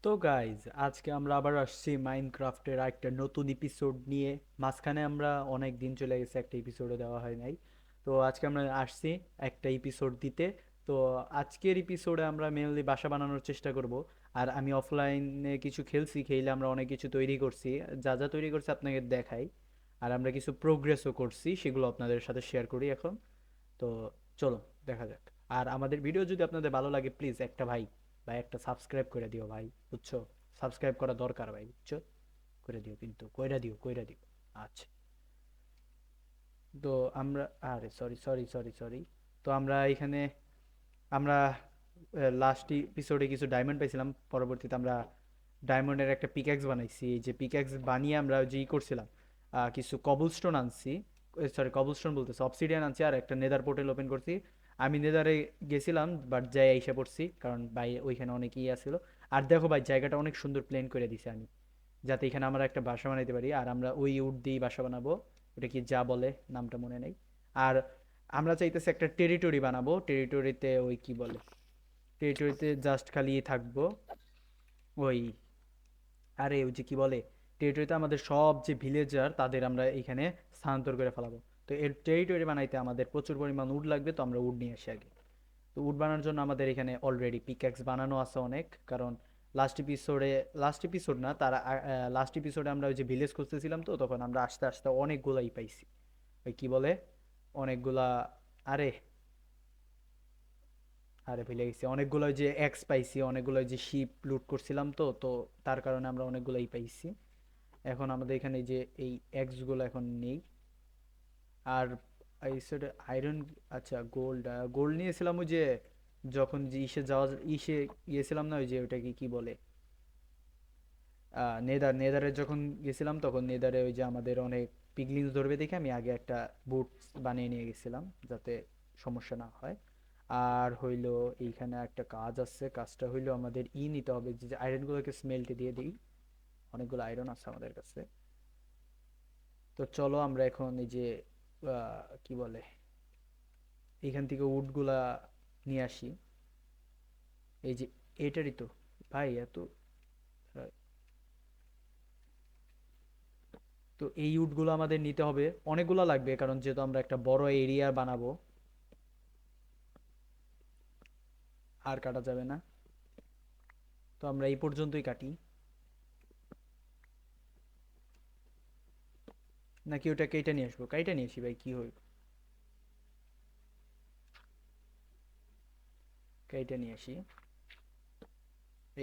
তো গাইজ আজকে আমরা আবার আসছি মাইনক্রাফটের একটা নতুন এপিসোড নিয়ে। মাঝখানে আমরা অনেক দিন চলে গেছে, একটা এপিসোডও দেওয়া হয় নাই। তো আজকে আমরা আসছি একটা এপিসোড দিতে। তো আজকের এপিসোডে আমরা মেনলি বাসা বানানোর চেষ্টা করব। আর আমি অফলাইনে কিছু খেলছি, খেলে আমরা অনেক কিছু তৈরি করছি। যা যা তৈরি করছি আপনাকে দেখাই। আর আমরা কিছু প্রোগ্রেসও করছি, সেগুলো আপনাদের সাথে শেয়ার করি এখন। তো চলো দেখা যাক। আর আমাদের ভিডিও যদি আপনাদের ভালো লাগে, প্লিজ একটা ভাই একটা সাবস্ক্রাইব করে দিও ভাই, বুঝছো? সাবস্ক্রাইব করা দরকার ভাই, বুঝছো? করে দিও, কিন্তু কইরা দিও। আচ্ছা। তো আমরা, আরে সরি সরি সরি সরি। তো আমরা এখানে, আমরা লাস্ট এপিসোডে কিছু ডায়মন্ড পাইছিলাম। পরবর্তীতে আমরা ডায়মন্ডের একটা পিক্যাক্স বানাইছি। এই যে পিক্যাক্স বানিয়ে আমরা যে করছিলাম, কিছু কবলস্টোন আনছি। সরি, কবলস্টোন বলতেছে, অবসিডিয়ান আনছি আর একটা নেদার পোর্টাল ওপেন করছি। আমি নেদারে গেছিলাম, বাট যাই এসে পড়ছি, কারণ ভাই ওইখানে অনেক ইয়ে আসছিল। আর দেখো ভাই, জায়গাটা অনেক সুন্দর প্লেন করে দিছি আমি, যাতে এখানে আমরা একটা বাসা বানাইতে পারি। আর আমরা ওই উড দিয়েই বাসা বানাবো। ওটা কি যা বলে, নামটা মনে নেই। আর আমরা চাইতেছি একটা টেরিটরি বানাবো। টেরিটরিতে ওই কি বলে, টেরিটরিতে জাস্ট খালি থাকবো ওই, আরে ওই যে কি বলে, টেরিটরিতে আমাদের সব যে ভিলেজার তাদের আমরা এখানে স্থানান্তর করে ফেলাবো। তো এর টেরিটরি বানাইতে আমাদের প্রচুর পরিমাণ উড লাগবে, তো আমরা উড নিয়ে আসি আগে। তো উড বানানোর জন্য আমাদের এখানে অলরেডি পিক্যাক্স বানানো আছে অনেক, কারণ লাস্ট এপিসোডে, লাস্ট এপিসোড না তারা, লাস্ট এপিসোডে আমরা ওই যে ভিলেজ খুঁজতেছিলাম, তো তখন আমরা আস্তে আস্তে অনেকগুলাই পাইছি। ওই কি বলে, অনেকগুলা, আরে, আরে ভুলে গেছি, অনেকগুলো ওই যে এক্স পাইছি, অনেকগুলো ওই যে শিপ লুট করছিলাম, তো তো তার কারণে আমরা অনেকগুলাই পাইছি। এখন আমাদের এখানে যে এই এক্স গুলো এখন নেই। আর এই সাইডে আয়রন, আচ্ছা গোল্ড, গোল্ড নিয়েছিলাম ওই যে, যখন যে ইসে যাওয়া, ইসে গিয়েছিলাম না, ওই যে ওটা কি কি বলে, নেদারে যখন গেছিলাম, তখন নেদারে ওই যে আমাদের অনেক পিগলিংস ধরবে দেখে আমি আগে একটা বুট বানিয়ে নিয়ে গেছিলাম, যাতে সমস্যা না হয়। আর হইলো, এইখানে একটা কাজ আছে, কাজটা হইলো আমাদের নিতে হবে, যে আয়রনগুলোকে স্মেল্টে দিয়ে দিই। অনেকগুলো আয়রন আছে আমাদের কাছে। তো চলো আমরা এখন এই যে কি বলে, এইখান থেকে উডগুলা নিয়ে আসি। এই যে এটারই তো, ভাই এত, তো এই উডগুলো আমাদের নিতে হবে, অনেকগুলো লাগবে, কারণ যেহেতু আমরা একটা বড় এরিয়া বানাবো। আর কাটা যাবে না, তো আমরা এই পর্যন্তই কাটি। নাকি ওটা কেটে নিয়ে আসবো? কাইটা নিয়ে আসি ভাই, কি হইব, কেটে নিয়ে আসি।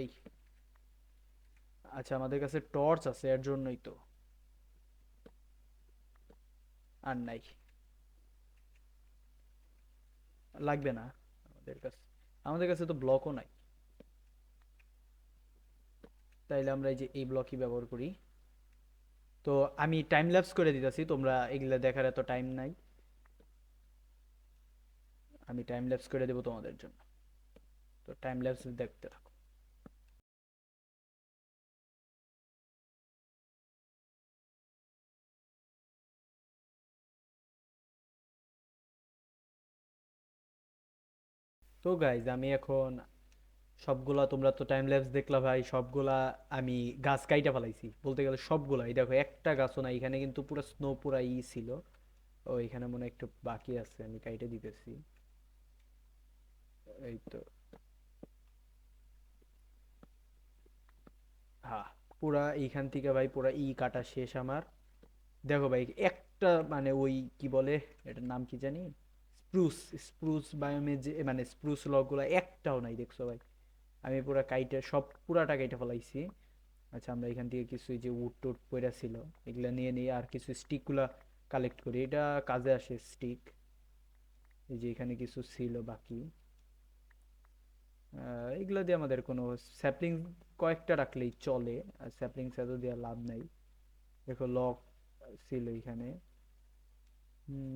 এই, আচ্ছা আমাদের কাছে টর্চ আছে, এর জন্যই তো। আর নাই, লাগবে না আমাদের কাছে, আমাদের কাছে তো ব্লকও নাই। তাইলে আমরা এই যে এই ব্লকই ব্যবহার করি। তো আমি টাইম ল্যাপস করে দিতেছি, তোমরা এগুলা দেখার এত টাইম নাই। আমি টাইম ল্যাপস করে দেবো তোমাদের জন্য। তো টাইম ল্যাপস দেখতে থাকো। তো গাইজ আমি এখন সবগুলা, তোমরা তো টাইম ল্যাপস দেখলা ভাই, সবগুলা আমি গাছ কাইটা ফেলাইছি বলতে গেলে সবগুলা। এই দেখো একটা গাছও না এখানে, কিন্তু পুরো স্নো পুরা ছিল। ও এখানে মনে হয় একটু বাকি আছে, আমি কাইটে দিতেছি। এই তো, হ্যাঁ, পুরা এইখান থেকে ভাই পুরা কাটা শেষ আমার। দেখো ভাই একটা মানে ওই কি বলে, এটার নাম কি জানি, স্প্রুস, স্প্রুস বায়োমে যে মানে স্প্রুস লগ গুলা একটাও নাই, দেখছো ভাই? আমি পুরা কাইটে সব, পুরাটা কাইটে ফেলাইছি। আচ্ছা আমরা এখান থেকে কিছু এই যে উড টুড পইরা ছিল, এগুলা নিয়ে নিই, আর কিছু স্টিক গুলা কালেক্ট করি, এটা কাজে আসে স্টিক। এই যে এখানে কিছু ছিল বাকি, এগুলা দিয়ে আমাদের কোনো স্যাপলিং কয়েকটা রাখলেই চলে। আর স্যাপলিং এত দেওয়ার লাভ নাই। দেখো লক ছিল এখানে।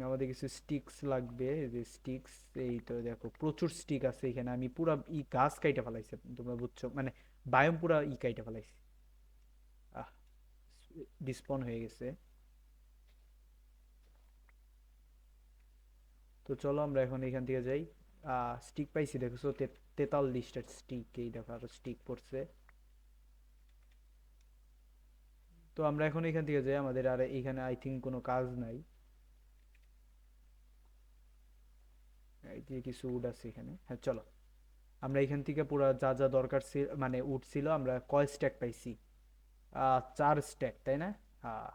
আমাদের কিছু স্টিক্স লাগবে, এই যে স্টিক্স, এই তো দেখো প্রচুর স্টিক আছে এখানে। আমি পুরা গাছ কাইটা ফেলাইছি, তোমরা বুঝছো মানে, বায়োম পুরা কাইটা ফেলাইছি। আহ, ডিসপন হয়ে গেছে। তো চলো আমরা এখন এখান থেকে যাই। স্টিক পাইছি দেখছো, 43টা স্টিক, এই দেখো আরো স্টিক পড়ছে। তো আমরা এখন এখান থেকে যাই, আমাদের আর এখানে আই থিঙ্ক কোনো কাজ নাই। এই যে কিছু উড আছে এখানে, হ্যাঁ চলো। আমরা এখান থেকে পুরো যা যা দরকার ছিল, মানে উড ছিল, আমরা কয় স্ট্যাক পাইছি? 4 স্ট্যাক, তাই না? হ্যাঁ,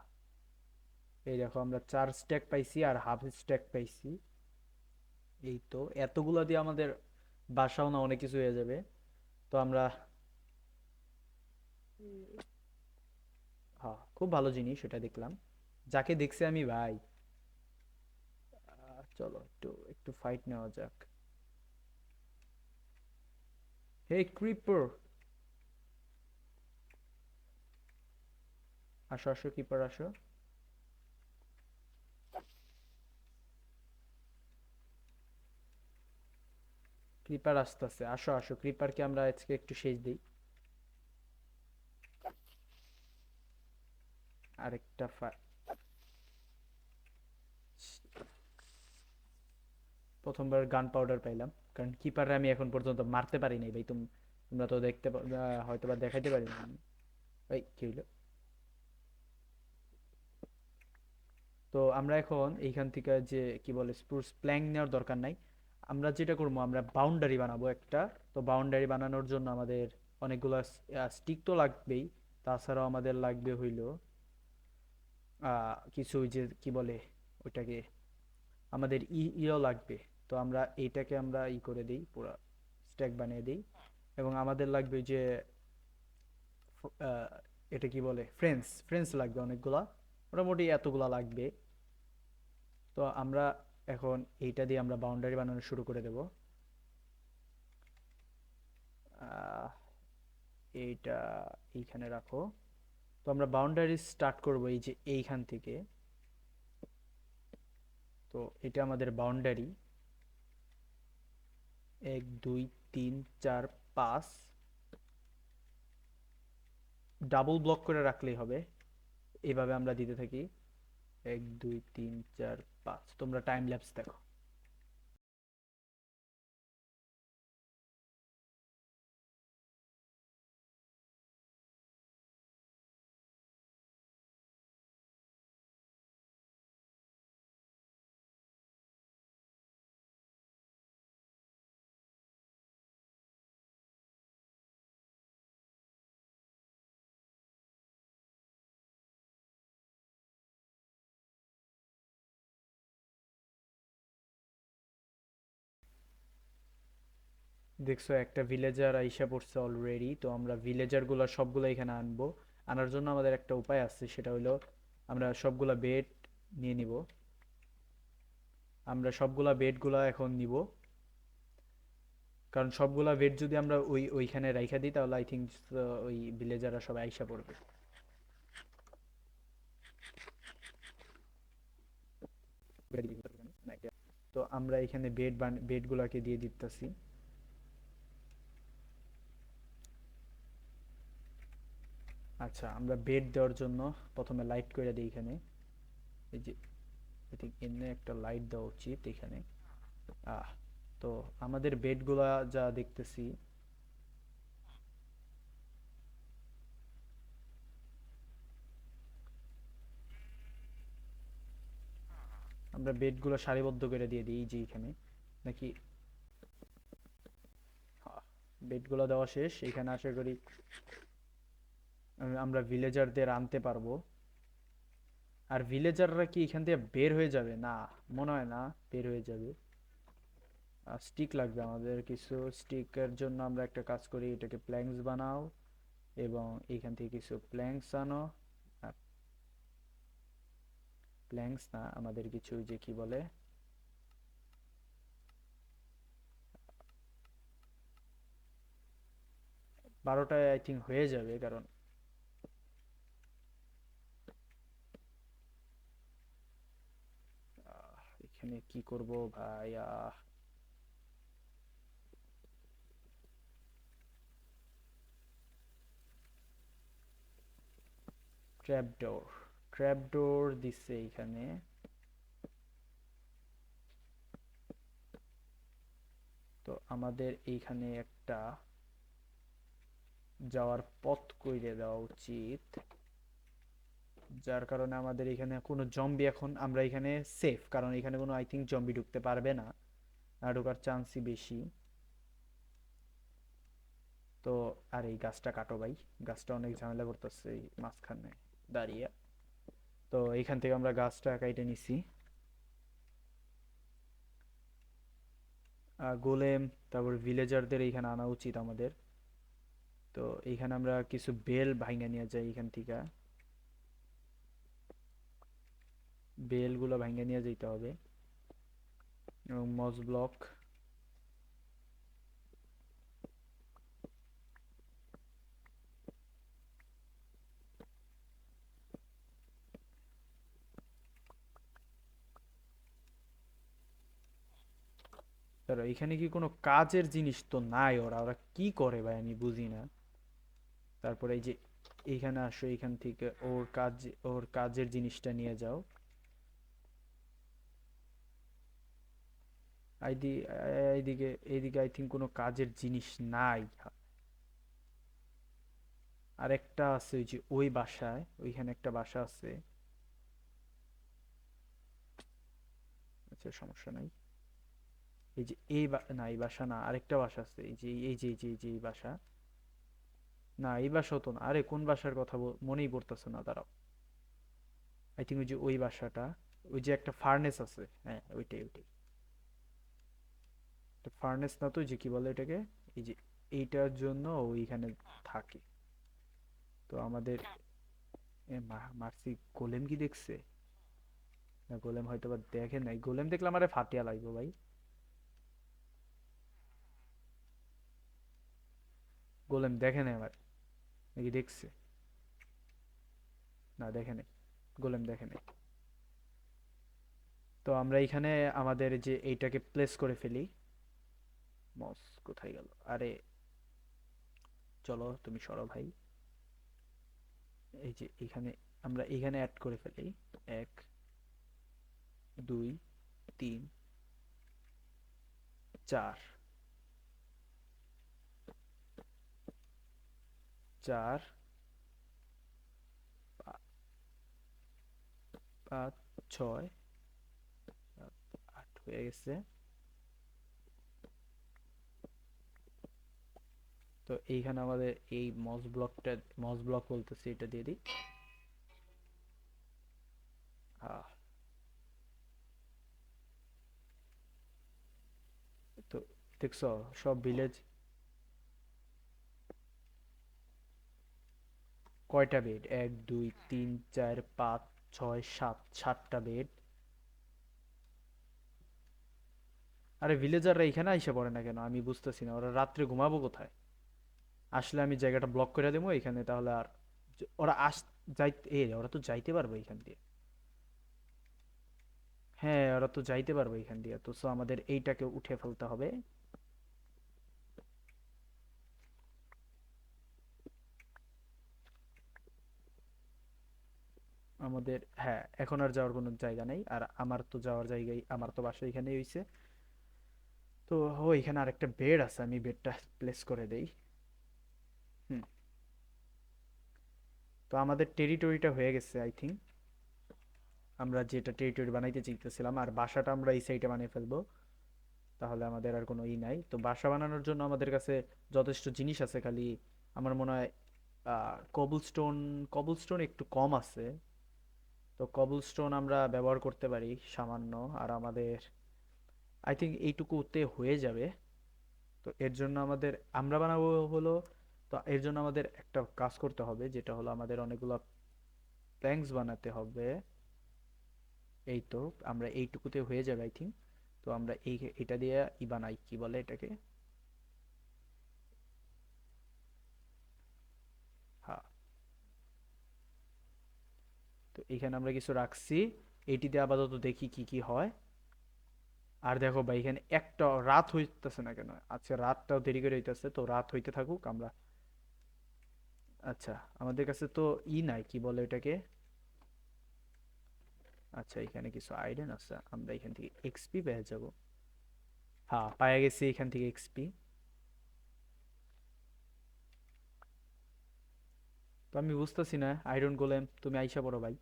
এই দেখো আমরা 4 স্ট্যাক পাইছি আর হাফ স্ট্যাক পাইছি। এই তো এতগুলো দিয়ে আমাদের বাসাও না অনেক কিছু হয়ে যাবে। তো আমরা, হ্যাঁ খুব ভালো জিনিস এটা দেখলাম, যাকে দেখছি আমি ভাই। চলো একটু একটু ফাইট নেওয়া যাক। হে ক্রিপার, আসো আসো ক্রিপার আসো। ক্রিপার আসতেছে, আসো আসো, ক্রিপারকে আমরা আজকে একটু সেচ দিই। আরেকটা প্রথমবার গান পাউডার পাইলাম, কারণ কিপারে আমি এখন পর্যন্ত মারতে পারি নাই ভাই। তোমরা তো হয়তো বা দেখাইতে পারি না। ভাই কি হইলো? তো আমরা এখন এইখান থেকে যে কি বলে স্প্রুস প্ল্যাঙ্ক নেওয়ার দরকার নাই। আমরা যেটা করবো, আমরা বাউন্ডারি বানাবো একটা। তো বাউন্ডারি বানানোর জন্য আমাদের অনেকগুলো স্টিক তো লাগবেই, তাছাড়াও আমাদের লাগবে হইলো কিছু ওই যে কি বলে ওইটাকে, আমাদের ইও লাগবে। তো আমরা এইটাকে আমরা করে দিই, পুরো স্ট্যাক বানিয়ে দিই। এবং আমাদের লাগবে যে আহ, এটা কি বলে, ফ্রেন্স ফ্রেন্স লাগবে অনেকগুলা, মোটামুটি এতগুলা লাগবে। তো আমরা এখন এইটা দিয়ে আমরা বাউন্ডারি বানানো শুরু করে দেব। আহ, এইটা এইখানে রাখো। তো আমরা বাউন্ডারি স্টার্ট করব এই যে এইখান থেকে। তো এটা আমাদের বাউন্ডারি, 1 2 3 4 5 ডাবল ব্লক করে রাখলেই হবে। এইভাবে আমরা দিতে থাকি, 1 2 3 4 5। তোমরা টাইম ল্যাপস দেখো। দেখছো একটা ভিলেজার আইসা পড়ছে অলরেডি। তো আমরা ভিলেজার গুলা সবগুলা এখানে আনবো। আনার জন্য আমাদের একটা উপায় আছে, সেটা হলো আমরা সবগুলা বেড নিয়ে নিব। আমরা সবগুলা বেড গুলা এখন নিব, কারণ সবগুলা বেড যদি আমরা ওইখানে রাইখা দিই তাহলে আই থিঙ্ক ওই ভিলেজাররা সবাই আইসা পড়বে। তো আমরা এখানে বেড গুলাকে দিয়ে দিতেছি। আচ্ছা, আমরা বেড দেওয়ার জন্য প্রথমে লাইট করে দিই এখানে। এই যে আই থিঙ্ক এনে একটা লাইট দেওয়া উচিত এখানে। আহ তো আমাদের বেডগুলা যা দেখতেছি, আমরা বেডগুলো সারিবদ্ধ করে দিয়ে দিই যে এখানে, নাকি? বেডগুলো দেওয়া শেষ, এখানে আশা করি আমরা ভিলেজারদের আনতে পারবো। আর ভিলেজাররা কি এখান থেকে বের হয়ে যাবে? না, মনে হয় না বের হয়ে যাবে। স্টিক লাগবে আমাদের কিছু। স্টিকের জন্য আমরা একটা কাজ করি, এটাকে প্ল্যাঙ্কস বানাও এবং এখান থেকে কিছু প্ল্যাঙ্কস আনো। প্ল্যাঙ্কস না, আমাদের কিছু যে কি বলে, 12টায় আই থিঙ্ক হয়ে যাবে। কারণ এখানে কি করব ভাই? ট্র্যাপডোর, ট্র্যাপডোর দিচ্ছে এইখানে। তো আমাদের এইখানে একটা যাওয়ার পথ কইরে দেওয়া উচিত। যার কারণে আমাদের এখানে কোনো জম্বি, এখন আমরা এখানে সেফ, কারণ এখানে কোনো আই থিঙ্ক জম্বি ঢুকতে পারবে না, আর ঢোকার চান্সই বেশি। তো আর এই গাছটা কাটো ভাই, গাছটা অনেক ঝামেলা করতেছে এই মাঝখানে দাঁড়িয়ে। তো এইখান থেকে আমরা গাছটা কাইটে নিছি। গোলেম, তারপর ভিলেজারদের এইখানে আনা উচিত আমাদের। তো এইখানে আমরা কিছু বেল ভাঙা নিয়ে যাই এখান থেকে, বেলগুলো ভাঙা নিয়ে যেতে হবে, এবং মস ব্লক। তার এখানে কি কোনো কাজের জিনিস তো নাই, ওরা ওরা কি করে ভাই আমি বুঝি না। তারপরে এই যে এইখানে আসো, এইখান থেকে ওর কাজের জিনিসটা নিয়ে যাও। আইদি এইদিকে এইদিকে আই থিঙ্ক কোনো কাজের জিনিস নাই। আর একটা আছে ওই যে ওই বাসায়, ওইখানে একটা বাসা আছে। আচ্ছা সমস্যা নাই। এই যে না এই বাসা না, আরেকটা বাসা আছে, এই যে এই বাসা। না এই বাসা তো না, আরে কোন বাসার কথা মনেই পড়তেছে না, দাঁড়াও। আই থিঙ্ক ওই যে ওই বাসাটা, ওই যে একটা ফার্নেস আছে, হ্যাঁ ওইটাই ওইটাই। ফার্নেস না তো, ওই যে কি বলে এটাকে, এই যে এইটার জন্য ওইখানে থাকে। তো আমাদের মারছি। গোলেম কি দেখছে? না গোলেম হয়তো বা দেখে নাই, গোলেম দেখলে আমারে ফাটিয়া লাগবে ভাই। গোলেম দেখে নাই আমার, নাকি দেখছে? না দেখে নাই, গোলেম দেখে নাই। তো আমরা এখানে আমাদের যে এইটাকে প্লেস করে ফেলি। মস কোথায় গেল? আরে চলো তুমি সরো ভাই। এই যে এখানে আমরা এখানে অ্যাড করে ফেলি। 1 2 3 4, 4 5 6 8 হয়ে গেছে। তো এইখানে আমাদের এই মস ব্লক বলতেছে, এটা দিয়ে দিই। আহ, তো দেখছো সব ভিলেজ। কয়টা বেড? 1 2 3 4 5 6 7, 7টা বেড। আরে ভিলেজাররা এখানে আইসা পড়ে না কেন আমি বুঝতেছি না, ওরা রাত্রে ঘুমাবো কোথায়? আসলে আমি জায়গাটা ব্লক করে দেবো এখানে, তাহলে আর ওরা ওরা তো যাইতে পারবে এখান দিয়ে। হ্যাঁ ওরা তো যাইতে পারবে এখান দিয়ে, তো সো আমাদের এইটাকে উঠে ফেলতে হবে। আমাদের হ্যাঁ এখন আর যাওয়ার কোনো জায়গা নেই, আর আমার তো যাওয়ার জায়গায়, আমার তো বাসা এখানেই হইছে। তো এখানে আরেকটা বেড আছে, আমি বেডটা প্লেস করে দেই। হুম। তো আমাদের টেরিটরিটা হয়ে গেছে আই থিঙ্ক। আমরা যেটা টেরিটরি বানাইতে চাইতেছিলাম, আর বাসাটা আমরা এই সাইডে বানিয়ে ফেলবো, তাহলে আমাদের আর কোনো নাই। তো বাসা বানানোর জন্য আমাদের কাছে যথেষ্ট জিনিস আছে, খালি আমার মনে হয় কবলস্টোন কবলস্টোন একটু কম আছে। তো কবলস্টোন আমরা ব্যবহার করতে পারি সামান্য, আর আমাদের আই থিঙ্ক এইটুকুতে হয়ে যাবে। তো এর জন্য আমরা বানাবো হলো, তো এর জন্য আমাদের একটা কাজ করতে হবে, যেটা হলো আমাদের অনেকগুলো প্ল্যাঙ্কস বানাতে হবে। এই তো আমরা এইটুকুতে হয়ে যাবে আই থিঙ্ক। তো আমরা এটা দিয়ে বানাই, কি বলে এটাকে? হ্যাঁ। তো এখানে আমরা কিছু রাখছি, এইটিতে আপাতত দেখি কি কি হয়। আর দেখো ভাই এখানে একটা রাত হইতেছে না কেন? আচ্ছা রাতটাও দেরি করে হইতেছে, তো রাত হইতে থাকুক আমরা। আচ্ছা আমাদের কাছে তো নাই, কি বলে এটাকে? আচ্ছা এখানে কিছু আইডেন আছে, আমরা এখান থেকে এক্সপি পেয়ে যাব। হ্যাঁ পায়ে গেছি এখান থেকে এক্সপি। তো আমি বুঝতেছি না, আয়রন গোলেম তুমি আইসা পড়ো ভাই।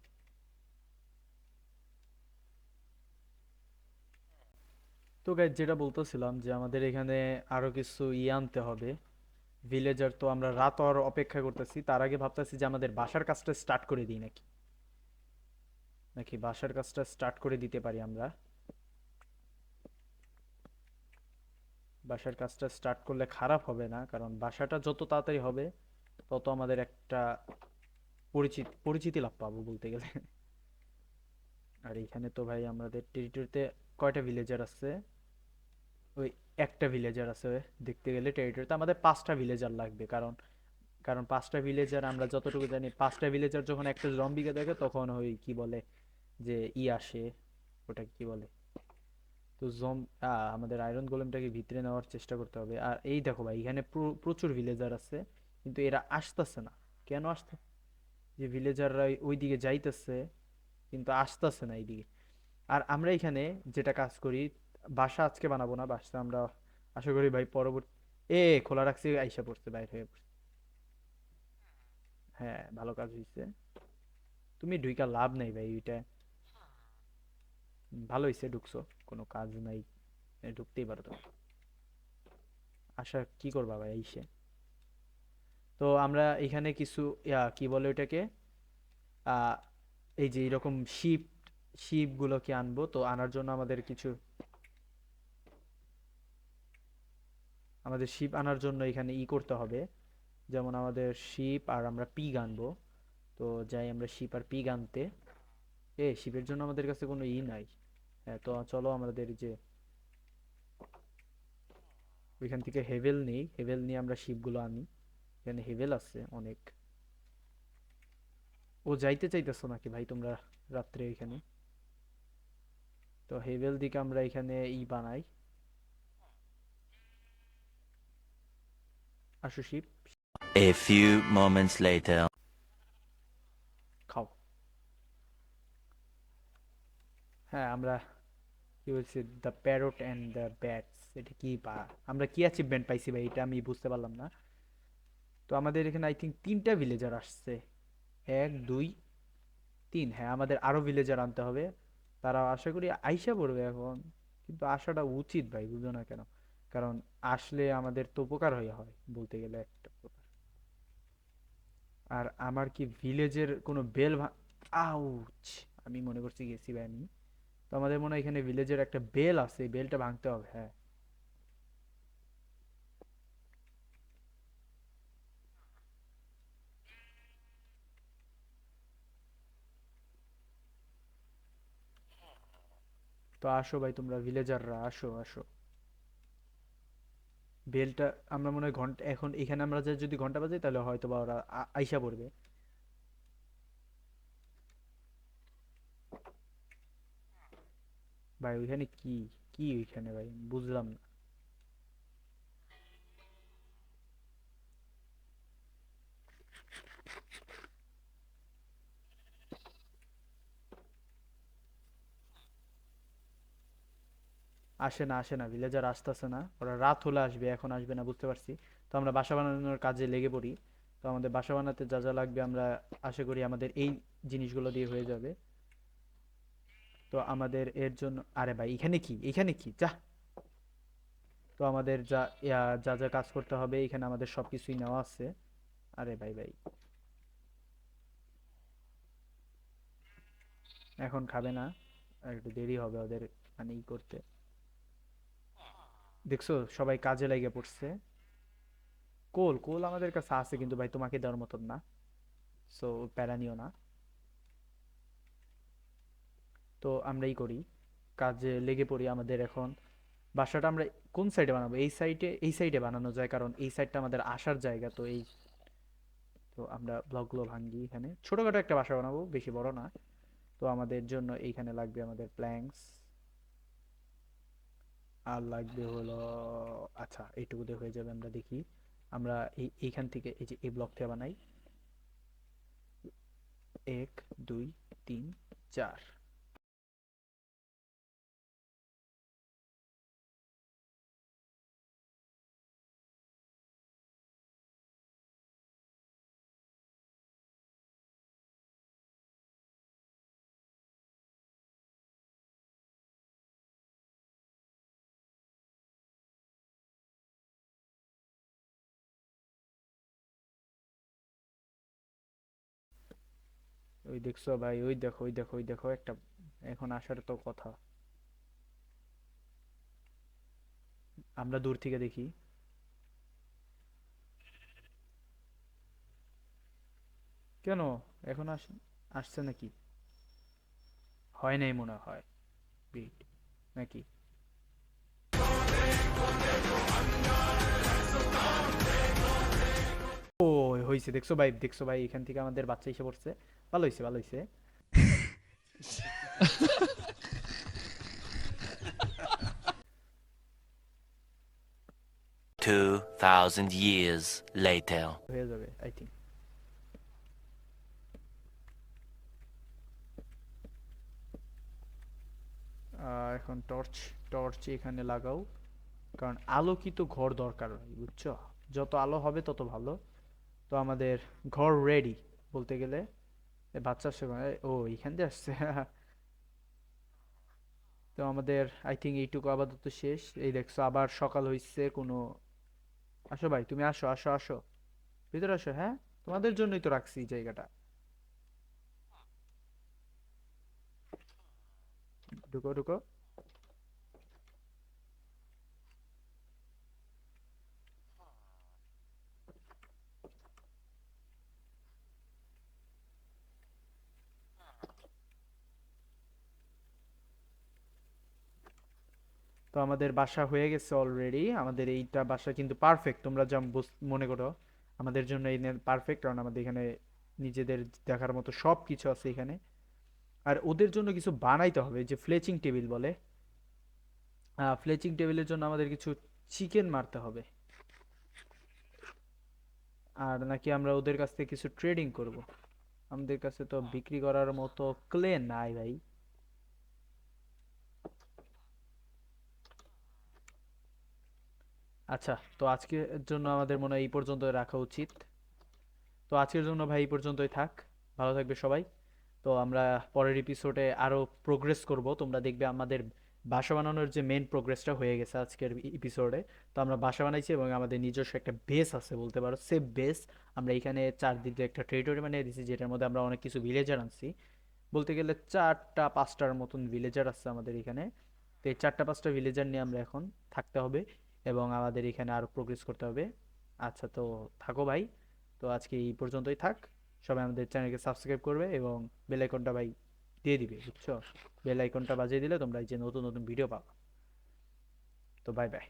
তো গাইজ যেটা বলতেছিলাম যে আমাদের এখানে আরো কিছু আনতে হবে। ভিলেজার তো আমরা রাত আর অপেক্ষা করতেছি, তার আগে ভাবতেছি যে আমাদের বাসার কাজটা স্টার্ট করে দিই নাকি, নাকি বাসার কাজটা স্টার্ট করে দিতে পারি আমরা। বাসার কাজটা স্টার্ট করলে খারাপ হবে না, কারণ বাসাটা যত তাড়াতাড়ি হবে তত আমাদের একটা পরিচিতি লাভ পাবো বলতে গেলে। আর এখানে তো ভাই আমাদের টেরিটরিতে কয়টা ভিলেজার আছে? ওই একটা ভিলেজার আছে। দেখতে গেলে টেরিটরিতে আমাদের 5টা ভিলেজার লাগবে, কারণ কারণ 5টা ভিলেজার আমরা যতটুকু জানি, 5টা ভিলেজার যখন একটা জম্বিকে দেখে তখন ওই কি বলে যে আসে, ওটা কি বলে। তো আমাদের আয়রন গোলেমটাকে ভিতরে নেওয়ার চেষ্টা করতে হবে। আর এই দেখো ভাই, এখানে প্রচুর ভিলেজার আছে, কিন্তু এরা আসতেছে না। কেন আসতে, যে ভিলেজাররা ওই দিকে যাইতেছে কিন্তু আসতেছে না এইদিকে। আর আমরা এখানে যেটা কাজ করি, বাসা আজকে বানাবো না, বাসা আমরা আশা করি ভাই পরবর্তী, খোলা রাখছি, আইসা পড়ছে, বাইরে হয়ে পড়ছে। হ্যাঁ, ভালো কাজ হয়েছে। তুমি ঢুইকা লাভ নাই ভাই ওইটা। ভালো হয়েছে ঢুকছো, কোনো কাজ নাই, ঢুকতেই পারো তো। আশা কি করবা ভাই আইসে। তো আমরা এখানে কিছু কি বলে ওইটাকে, আহ এই যে এরকম শিপ গুলোকে আনবো, তো আনার জন্য আমাদের কিছু, আমাদের শিপ আনার জন্য এখানে করতে হবে। যেমন আমাদের শিপ আর আমরা পিগ আনবো। তো যাই আমরা শিপ আর পিগ আনতে। শিপের জন্য আমাদের কাছে কোনো নাই। হ্যাঁ, তো চলো আমাদের যে ওইখান থেকে হেভেল নেই, হেভেল নিয়ে আমরা শিপগুলো আনি। এখানে হেভেল আছে অনেক। ও যাইতে চাইতেছো নাকি ভাই তোমরা রাত্রে এখানে? তো হেভেল দিকে আমরা এখানে বানাই। আসো শিপ, A few moments later. খাও। হ্যাঁ, আমরা কি বলছি, the parrot and the bats, এটা কি আমরা কি অ্যাচিভমেন্ট পাইছি ভাই, এটা আমি বুঝতে পারলাম না। তো আমাদের এখানে আই থিঙ্ক 3টা ভিলেজার আসছে। 1 2 3, হ্যাঁ আমাদের আরো ভিলেজার আনতে হবে। তারা আশা করি আইসা পড়বে এখন, কিন্তু আসাটা উচিত ভাই, বুঝো না কেন? কারণ আসলে আমাদের তো উপকার হয়ে হয় বলতে গেলে একটা প্রকার। আর আমার কি ভিলেজের কোনো আউচ, আমি মনে করছি গেছি ভাই আমি। তো আমাদের মনে হয় এখানে ভিলেজের একটা বেল আছে, এই বেলটা ভাঙতে হবে, হ্যাঁ। তো আসো ভাই, তোমরা ভিলেজাররা আসো আসো। বেলটা আমরা মনে হয় ঘন্টা, এখন এখানে আমরা যদি ঘন্টা বাজাই তাহলে হয়তো বা ওরা আইসা পড়বে। ভাই ওইখানে কি, কি ওইখানে ভাই বুঝলাম না। আসে না, আসে না, ভিলেজার আসতেছে না, ওরা রাত হলে আসবে, এখন আসবে না বুঝতে পারছি। তো আমরা বাসা বানানোর কাজে লেগে পড়ি। তো আমাদের বাসা বানাতে যা যা লাগবে আমরা আশা করি আমাদের এই জিনিসগুলো দিয়ে হয়ে যাবে। তো আমাদের এর জন্য, আরে ভাই এখানে কি, এখানে কি যা। তো আমাদের যা যা কাজ করতে হবে এখানে আমাদের সবকিছুই নেওয়া আছে। আরে ভাই ভাই, এখন খাবে না, আর একটু দেরি হবে ওদের মানে করতে। দেখছো সবাই কাজে লেগে পড়ছে। কোল কোল আমাদের কাছে আছে কিন্তু ভাই তোমাকে দেওয়ার মতন না, সো প্যারা নিও না। তো আমরাই করি, কাজে লেগে পড়ি আমাদের এখন। বাসাটা আমরা কোন সাইডে বানাবো? এই সাইডে বানানো যায়, কারণ এই সাইডটা আমাদের আসার জায়গা। তো তো আমরা ব্লকগুলো ভাঙ্গি, এখানে ছোটখাটো একটা বাসা বানাবো, বেশি বড় না। তো আমাদের জন্য এইখানে লাগবে আমাদের প্ল্যাঙ্কস, আর লাগবে হলো, আচ্ছা এইটুকুতে হয়ে যাবে। আমরা দেখি, আমরা এইখান থেকে এই যে এই ব্লক থেকে বানাই। 1 2 3 4। ওই দেখছো ভাই, ওই দেখো ওই দেখো ওই দেখো একটা, এখন আসার তো কথা। আমরা দূর থেকে দেখি। কেন এখন আসছে নাকি? হয় নাই মনে হয়। Wait, নাকি? ও, হইছে, দেখছো ভাই, দেখছো ভাই, এখান থেকে আমাদের বাচ্চা এসে পড়ছে। ভালো হইছে, ভালো হইছে। 2,000 years later. হয়ে যাবে আই থিঙ্ক। এখন টর্চ, টর্চ এখানে লাগাও, কারণ আলোকিত ঘর দরকার ভাই, বুঝছো? যত আলো হবে তত ভালো। তো আমাদের ঘর রেডি বলতে গেলে। বাচ্চা আসছে কোন? ও, এখান দিয়ে আসছে। তো আমাদের আই থিঙ্ক এইটুকু আপাতত শেষ। এই দেখছো আবার সকাল হইছে কোনো। আসো ভাই, তুমি আসো আসো আসো, ভিতরে আসো। হ্যাঁ, তোমাদের জন্যই তো রাখছি এই জায়গাটা। ঢুকো ঢুকো। তো আমাদের বাসা হয়ে গেছে অলরেডি। আমাদের এইটা বাসা কিন্তু পারফেক্ট, তোমরা যা মনে করো আমাদের জন্য এই পারফেক্ট, কারণ আমাদের এখানে নিজেদের দেখার মতো সব কিছু আছে এখানে। আর ওদের জন্য কিছু বানাইতে হবে, যে ফ্লেচিং টেবিল বলে। ফ্লেচিং টেবিলের জন্য আমাদের কিছু চিকেন মারতে হবে। আর নাকি আমরা ওদের কাছ থেকে কিছু ট্রেডিং করব। আমাদের কাছে তো বিক্রি করার মতো ক্লে নাই ভাই। আচ্ছা, তো আজকের জন্য আমাদের মনে হয় এই পর্যন্ত রাখা উচিত। তো আজকের জন্য ভাই এই পর্যন্তই থাক। ভালো থাকবে সবাই। তো আমরা পরের এপিসোডে আরো প্রোগ্রেস করব, তোমরা দেখবে আমাদের বাসা বানানোর যে মেন প্রোগ্রেসটা হয়ে গেছে আজকের এপিসোডে। তো আমরা বাসা বানাইছি এবং আমাদের নিজস্ব একটা বেস আছে বলতে পারো, সেফ বেস। আমরা এখানে চারদিকে একটা টেরিটরি বানিয়ে দিয়েছি, যেটার মধ্যে আমরা অনেক কিছু ভিলেজার আনছি। বলতে গেলে 4টা 5টার মতন ভিলেজার আছে আমাদের এখানে। তো এই 4টা 5টা ভিলেজার নিয়ে আমরা এখন থাকতে হবে, এবং আমাদের এখানে আরো প্রোগ্রেস করতে হবে। আচ্ছা, তো থাকো ভাই। তো আজকে এই পর্যন্তই থাক। সবাই আমাদের চ্যানেলকে সাবস্ক্রাইব করবে এবং বেল আইকনটা ভাই দিয়ে দিবে, বুঝছো? বেল আইকনটা বাজিয়ে দিলে তোমরা এই যে নতুন নতুন ভিডিও পাবা। তো বাই বাই।